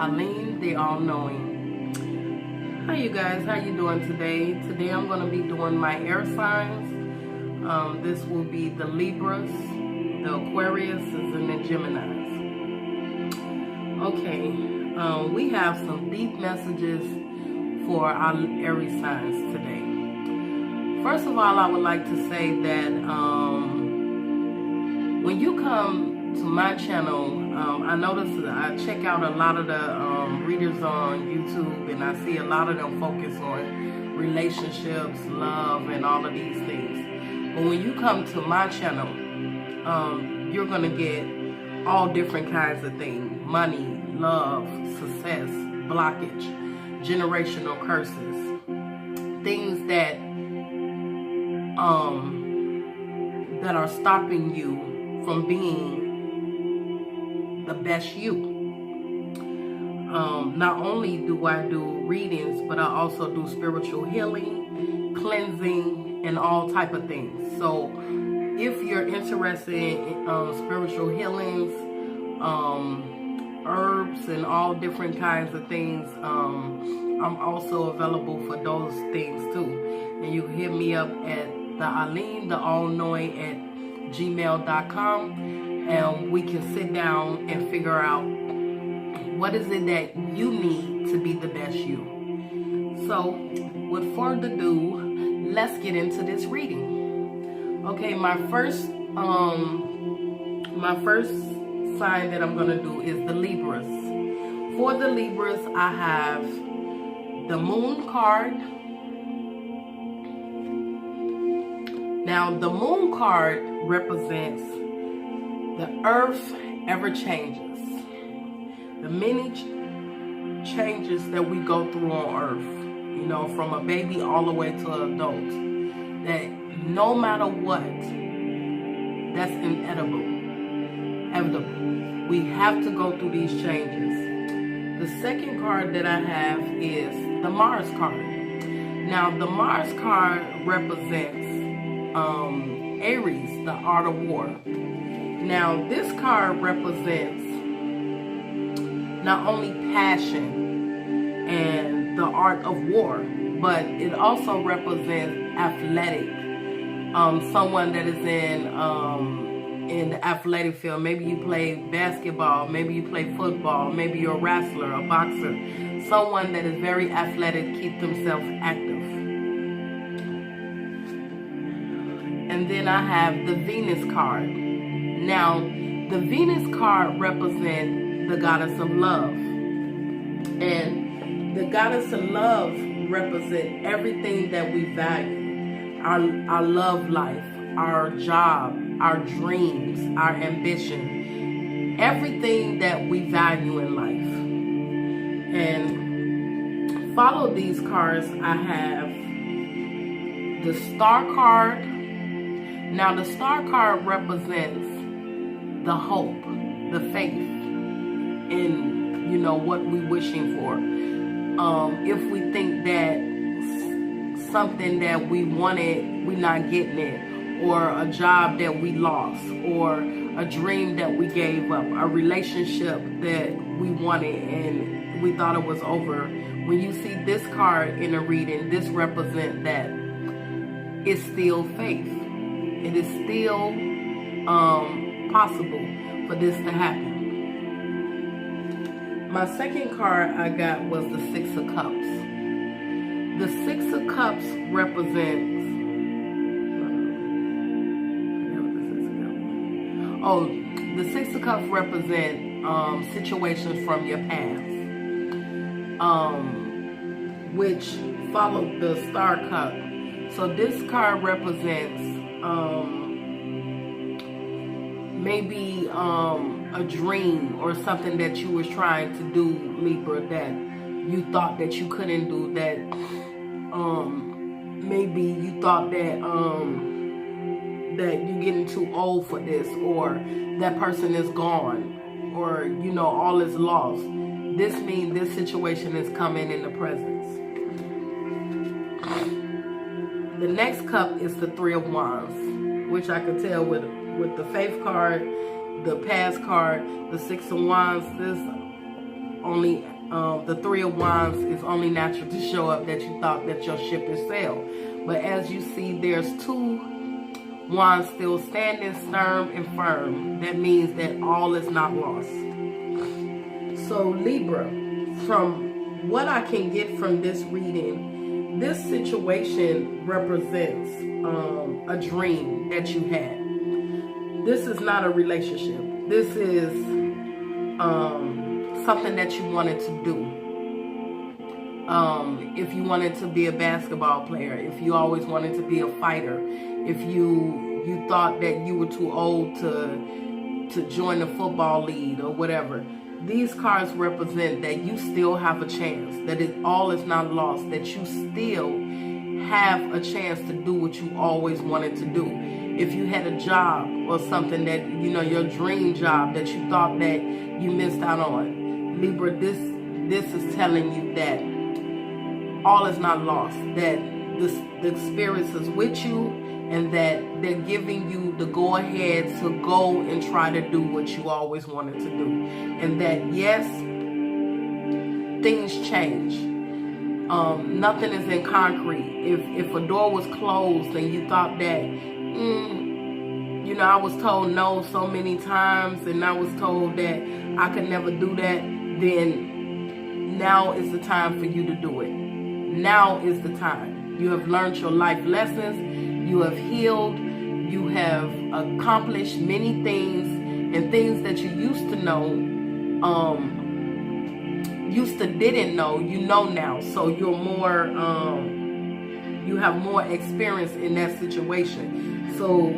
Aline, the all-knowing. Hi you guys, how you doing today? Today I'm going to be doing my air signs. This will be the Libras, the Aquariuses, and the Geminis. Okay, we have some deep messages for our Aries signs today. First of all, I would like to say that when you come to my channel, I notice that I check out a lot of the readers on YouTube, and I see a lot of them focus on relationships, love, and all of these things. But when you come to my channel, you're going to get all different kinds of things: money, love, success, blockage, generational curses, things that are stopping you from being the best you. Not only do I do readings, but I also do spiritual healing, cleansing, and all type of things. So if you're interested in spiritual healings, herbs, and all different kinds of things, I'm also available for those things too. And you can hit me up at the Aline, the all-knowing at gmail.com, and we can sit down and figure out what is it that you need to be the best you. So with further ado, let's get into this reading. Okay, my first sign that I'm gonna do is the Libras. For the Libras, I have the Moon card. Now, the Moon card represents the earth ever changes. The many changes that we go through on earth, you know, from a baby all the way to an adult, that no matter what, that's inevitable. We have to go through these changes. The second card that I have is the Mars card. Now, the Mars card represents Aries, the art of war. Now, this card represents not only passion and the art of war, but it also represents athletic. Someone that is in the athletic field. Maybe you play basketball, maybe you play football, maybe you're a wrestler, a boxer. Someone that is very athletic, keep themselves active. And then I have the Venus card. Now, the Venus card represents the goddess of love. And the goddess of love represents everything that we value. Our love life, our job, our dreams, our ambition, everything that we value in life. And follow these cards, I have the Star card. Now, the Star card represents the hope, the faith in, you know, what we're wishing for. If we think that something that we wanted, we're not getting it, or a job that we lost, or a dream that we gave up, a relationship that we wanted and we thought it was over. When you see this card in a reading, this represents that it's still faith. It is still possible for this to happen. My second card I got was the Six of Cups. The Six of Cups represents the Six of Cups represent situations from your past, which followed the Star Cup. So this card represents maybe a dream or something that you was trying to do, Libra, that you thought that you couldn't do, that maybe you thought that that you're getting too old for this, or that person is gone, or, you know, all is lost. This means this situation is coming in the presence. The next cup is the Three of Wands, which I could tell with the Faith card, the Past card, the Six of Wands. This only The Three of Wands is only natural to show up that you thought that your ship is sailed. But as you see, there's 2 wands still standing firm and firm. That means that all is not lost. So Libra, from what I can get from this reading, this situation represents a dream that you had. This is not a relationship. This is something that you wanted to do. If you wanted to be a basketball player, if you always wanted to be a fighter, if you thought that you were too old to join the football league or whatever, these cards represent that you still have a chance, that all is not lost, that you still have a chance to do what you always wanted to do. If you had a job or something that, you know, your dream job that you thought that you missed out on, Libra, this is telling you that all is not lost, that the spirits is with you, and that they're giving you the go ahead to go and try to do what you always wanted to do. And that, yes, things change. Nothing is in concrete. If a door was closed and you thought that, you know, I was told no so many times, and I was told that I could never do that, then now is the time for you to do it. Now is the time. You have learned your life lessons. You have healed. You have accomplished many things, and things that you used to know, didn't know, you know now. So you're more, you have more experience in that situation. So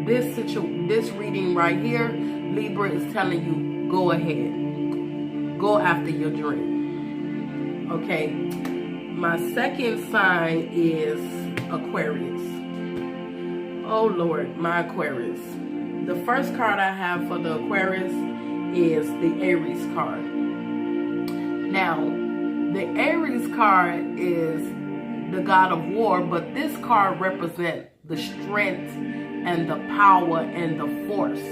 this reading right here, Libra, is telling you, go ahead. Go after your dream. Okay. My second sign is Aquarius. Oh Lord, my Aquarius. The first card I have for the Aquarius is the Aries card. Now, the Aries card is the god of war, but this card represents the strength and the power and the force.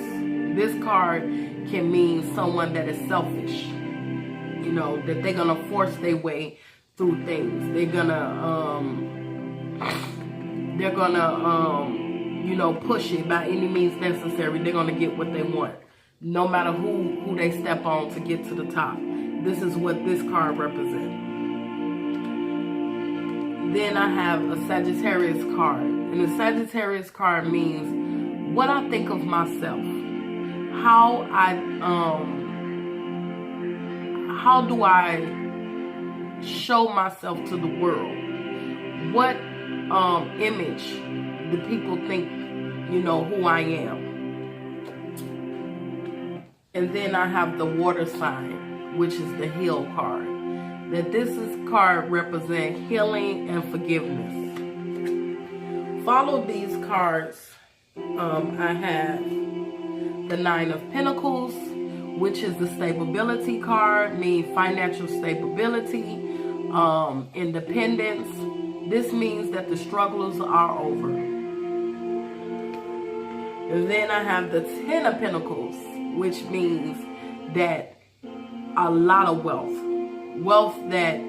This card can mean someone that is selfish, you know, that they're gonna force their way through things. They're gonna you know, push it by any means necessary. They're gonna get what they want, no matter who they step on to get to the top. This is what this card represents. Then I have a Sagittarius card, and the Sagittarius card means what I think of myself, how do I show myself to the world, what image do people think, you know, who I am. And then I have the water sign, which is the heal card. That this card represents healing and forgiveness. Follow these cards. I have the Nine of Pentacles, which is the stability card, means financial stability, independence. This means that the struggles are over. And then I have the Ten of Pentacles, which means that a lot of wealth that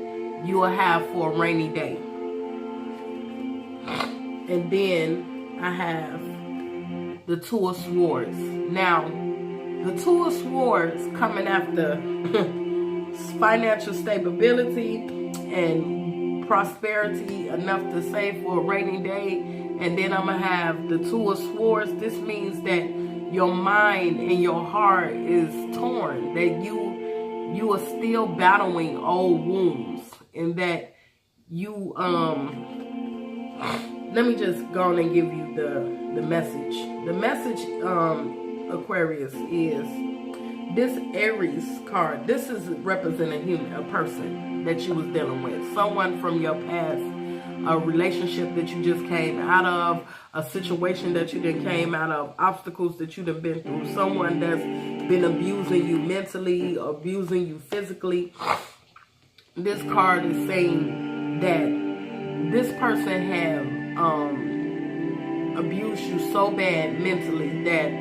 you will have for a rainy day. And then I have the Two of Swords. Now, the Two of Swords coming after financial stability and prosperity, enough to save for a rainy day. And then I'm going to have the Two of Swords. This means that your mind and your heart is torn, that you are still battling old wounds, and that you, let me just go on and give you the message. The message, Aquarius, is this Aries card. This is representing a person that you was dealing with, someone from your past, a relationship that you just came out of, a situation that you done came out of, obstacles that you done been through, someone that's been abusing you mentally, abusing you physically. This card is saying that this person have abused you so bad mentally that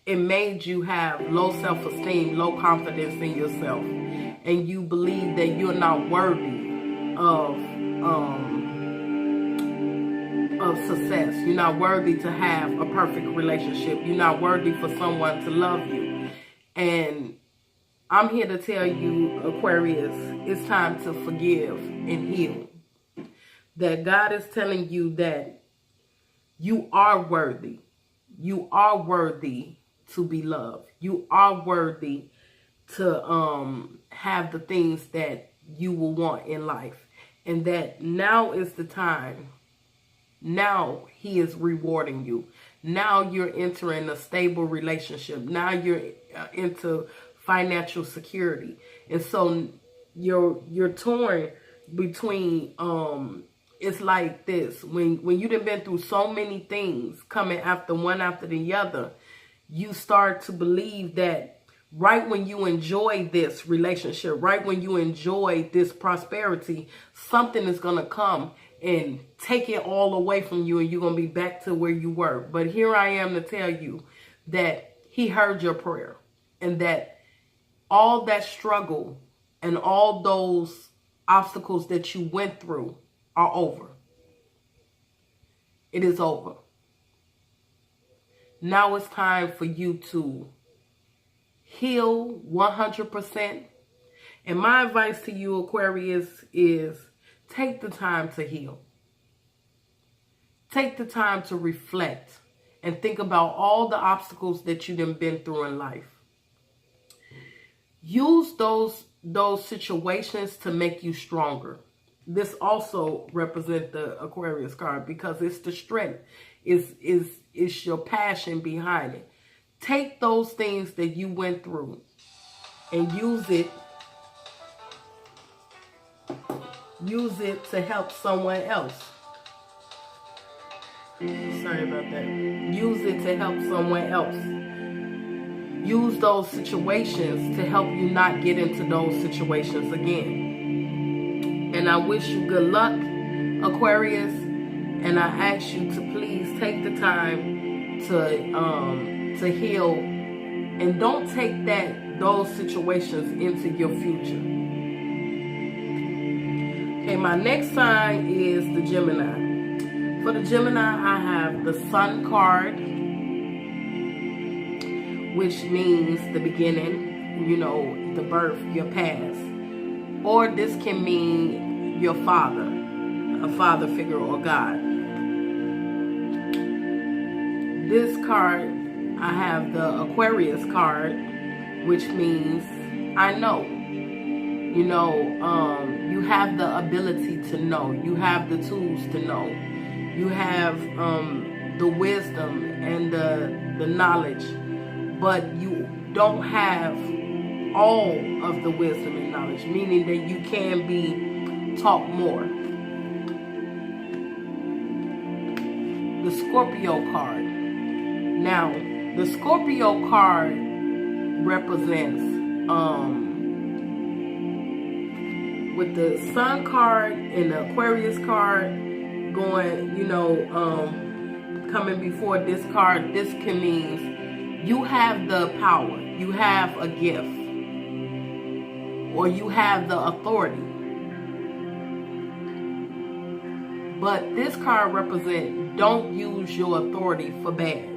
it made you have low self-esteem, low confidence in yourself. and you believe that you're not worthy of success. You're not worthy to have a perfect relationship. You're not worthy for someone to love you. And I'm here to tell you, Aquarius, it's time to forgive and heal. That God is telling you that you are worthy. You are worthy to be loved. You are worthy to have the things that you will want in life. And that now is the time. Now he is rewarding you. Now you're entering a stable relationship. Now you're into financial security. And so you're torn between it's like this. When you done been through so many things coming after one after the other, you start to believe that right when you enjoy this relationship, right when you enjoy this prosperity, something is going to come and take it all away from you, and you're going to be back to where you were. But here I am to tell you that he heard your prayer, and that all that struggle and all those obstacles that you went through are over. It is over. Now it's time for you to heal 100%. And my advice to you, Aquarius, is take the time to heal. Take the time to reflect and think about all the obstacles that you've been through in life. Use those situations to make you stronger. This also represents the Aquarius card because it's the strength. It's your passion behind it. Take those things that you went through and use it to help someone else. Sorry about that. Use it to help someone else. Use those situations to help you not get into those situations again. And I wish you good luck, Aquarius. And I ask you to please take the time to heal, and don't take those situations into your future. Okay, my next sign is the Gemini. For the Gemini, I have the Sun card, which means the beginning, the birth, your past. Or this can mean your father, a father figure, or God. This card, I have the Aquarius card, which means I know. You have the ability to know. You have the tools to know. You have the wisdom and the knowledge, but you don't have all of the wisdom and knowledge, meaning that you can be taught more. The Scorpio card. Now, the Scorpio card represents, with the Sun card and the Aquarius card going, coming before this card, this can mean you have the power, you have a gift, or you have the authority. But this card represents, don't use your authority for bad.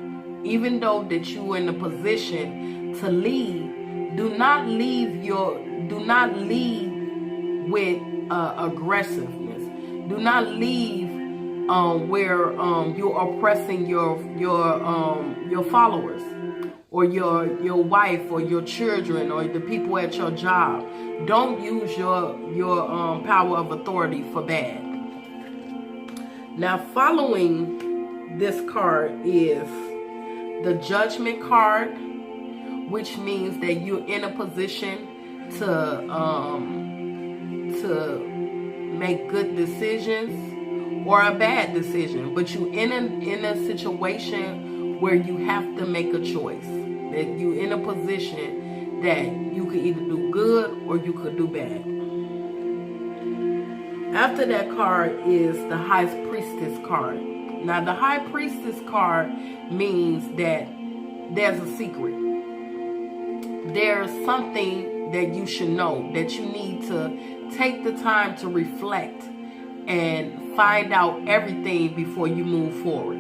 Even though that you're in a position to lead, do not lead with aggressiveness. Do not leave where you're oppressing your followers, or your wife, or your children, or the people at your job. Don't use your power of authority for bad. Now, following this card is the Judgment card, which means that you're in a position to make good decisions or a bad decision, but you're in a situation where you have to make a choice. That you're in a position that you could either do good or you could do bad. After that card is the High Priestess card. Now, the High Priestess card means that there's a secret. There's something that you should know, that you need to take the time to reflect and find out everything before you move forward.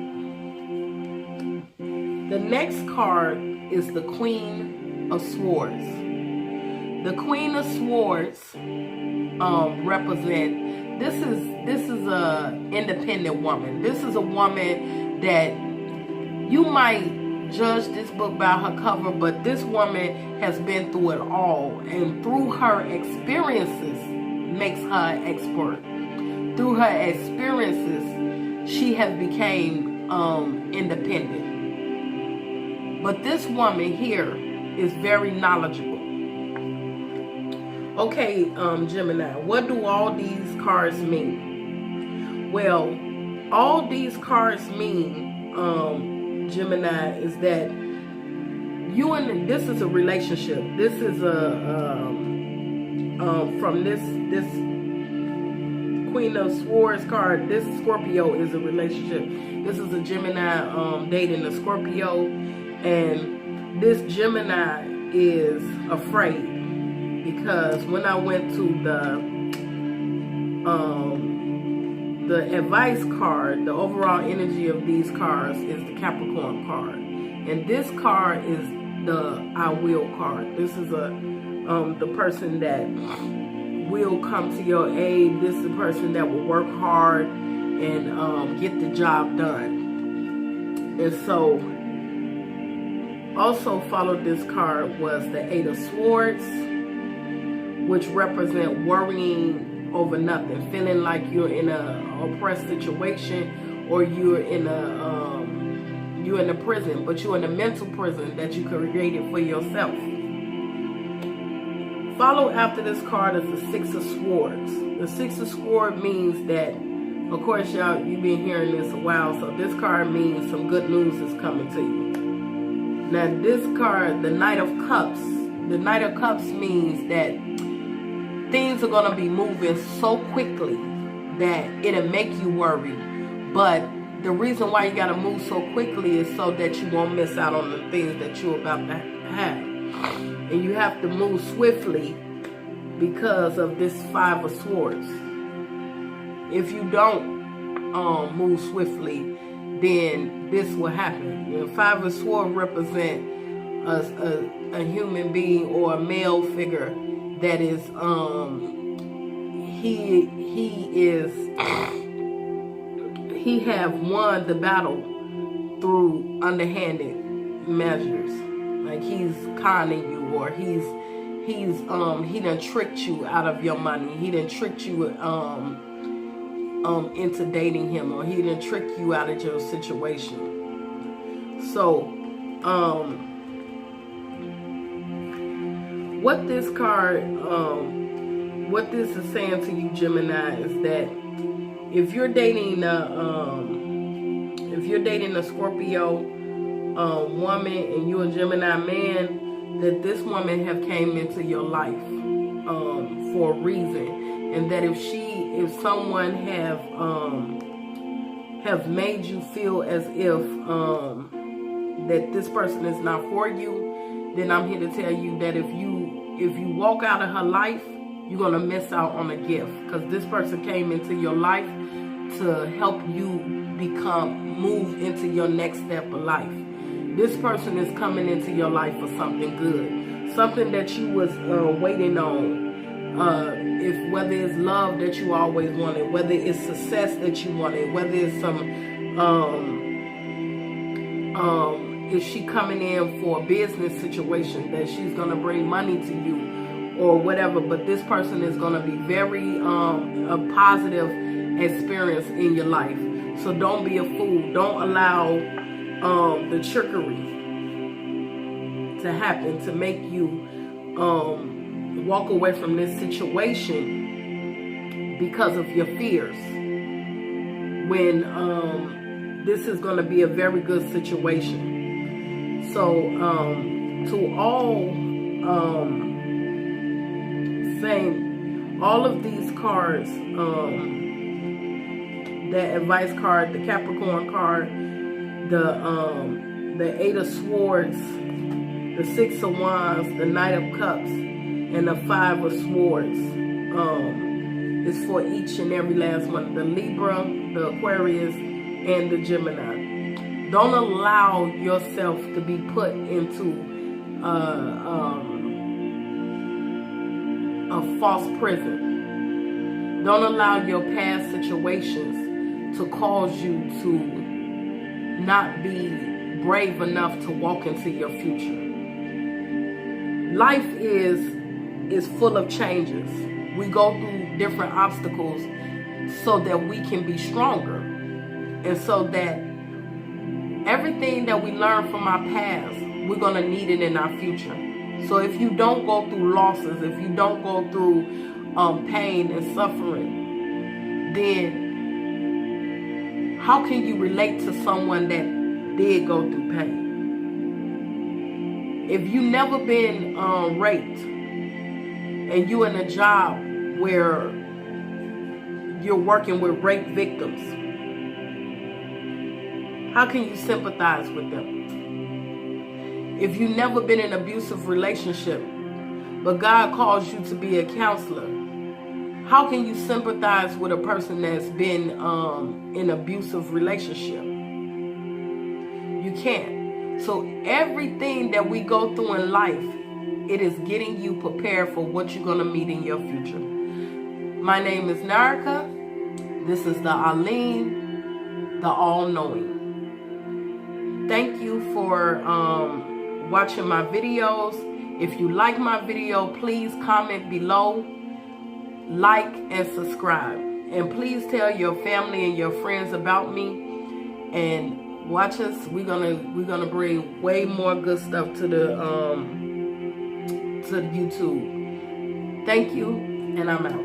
The next card is the Queen of Swords. The Queen of Swords represent, this is a independent woman. This is a woman that you might judge this book by her cover, but this woman has been through it all, and through her experiences makes her an expert. Through her experiences, she has became independent. But this woman here is very knowledgeable. Okay, Gemini, what do all these cards mean? Well, all these cards mean, Gemini, is that you and this is a relationship. This is from this Queen of Swords card. This Scorpio is a relationship. This is a Gemini dating a Scorpio, and this Gemini is afraid because when I went to the advice card, the overall energy of these cards is the Capricorn card, and this card is the I will card. This is the person that will come to your aid. This is the person that will work hard and get the job done. And so also followed this card was the Eight of Swords, which represent worrying over nothing, feeling like you're in a oppressed situation, or you're in a prison, but you're in a mental prison that you created for yourself. Followed after this card is the Six of Swords. The Six of Swords means that, of course, y'all, you've been hearing this a while, so this card means some good news is coming to you. Now this card, the Knight of Cups, the Knight of Cups means that things are going to be moving so quickly that it'll make you worry. But the reason why you got to move so quickly is so that you won't miss out on the things that you're about to have. And you have to move swiftly because of this Five of Swords. If you don't move swiftly, then this will happen. The Five of Swords represent a human being or a male figure that is he have won the battle through underhanded measures. Like he's conning you, or he done tricked you out of your money. He done tricked you into dating him, or he done tricked you out of your situation. So what this card, what this is saying to you, Gemini, is that if you're dating a Scorpio woman and you're a Gemini man, that this woman have came into your life for a reason, and that if someone have made you feel as if that this person is not for you, then I'm here to tell you that if you walk out of her life, you're gonna miss out on a gift, because this person came into your life to help you move into your next step of life. This person is coming into your life for something good, something that you was waiting on. Whether it's love that you always wanted, whether it's success that you wanted, whether it's some is she coming in for a business situation that she's gonna bring money to you or whatever. But this person is gonna be very a positive experience in your life. So don't be a fool. Don't allow the trickery to happen to make you walk away from this situation because of your fears, when this is going to be a very good situation. So to all saying all of these cards, that advice card, the Capricorn card, the Eight of Swords, the Six of Wands, the Knight of Cups, And the Five of Swords is for each and every last one. The Libra, the Aquarius, and the Gemini. Don't allow yourself to be put into a false prison. Don't allow your past situations to cause you to not be brave enough to walk into your future. Life is full of changes. We go through different obstacles so that we can be stronger, and so that everything that we learn from our past, we're going to need it in our future. So if you don't go through losses, if you don't go through pain and suffering, then how can you relate to someone that did go through pain? If you never been raped and you in a job where you're working with rape victims, how can you sympathize with them? If you never been in an abusive relationship, but God calls you to be a counselor, how can you sympathize with a person that's been in an abusive relationship? You can't. So everything that we go through in life, it is getting you prepared for what you're going to meet in your future. My name is Narika. This is the Aline, the All-Knowing. Thank you for watching my videos. If you like my video, please comment below, like, and subscribe. And please tell your family and your friends about me. And watch us. We're gonna bring way more good stuff to the YouTube. Thank you, and I'm out.